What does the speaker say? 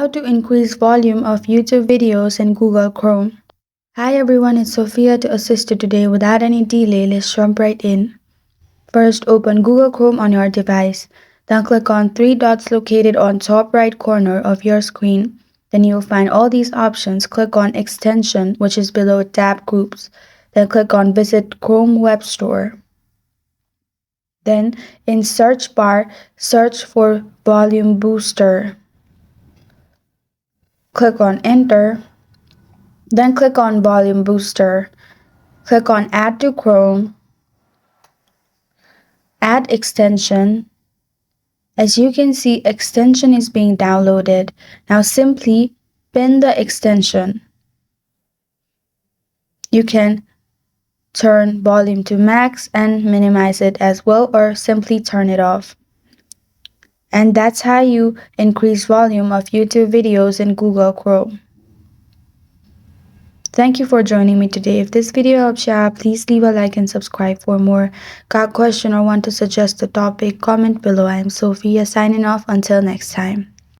How to increase volume of YouTube videos in Google Chrome. Hi everyone, it's Sophia to assist you today. Without any delay, let's jump right in. First, open Google Chrome on your device. Then click on three dots located on top right corner of your screen. Then you'll find all these options. Click on Extension, which is below Tab Groups. Then click on Visit Chrome Web Store. Then in search bar, search for Volume Booster. Click on Enter. Then click on Volume Booster. Click on Add to Chrome. Add extension. As you can see, extension is being downloaded. Now simply pin the extension. You can turn volume to max and minimize it as well, or simply turn it off. And that's how you increase volume of YouTube videos in Google Chrome. Thank you for joining me today. If this video helps you out, please leave a like and subscribe for more. Got a question or want to suggest a topic? Comment below. I am Sophia signing off. Until next time.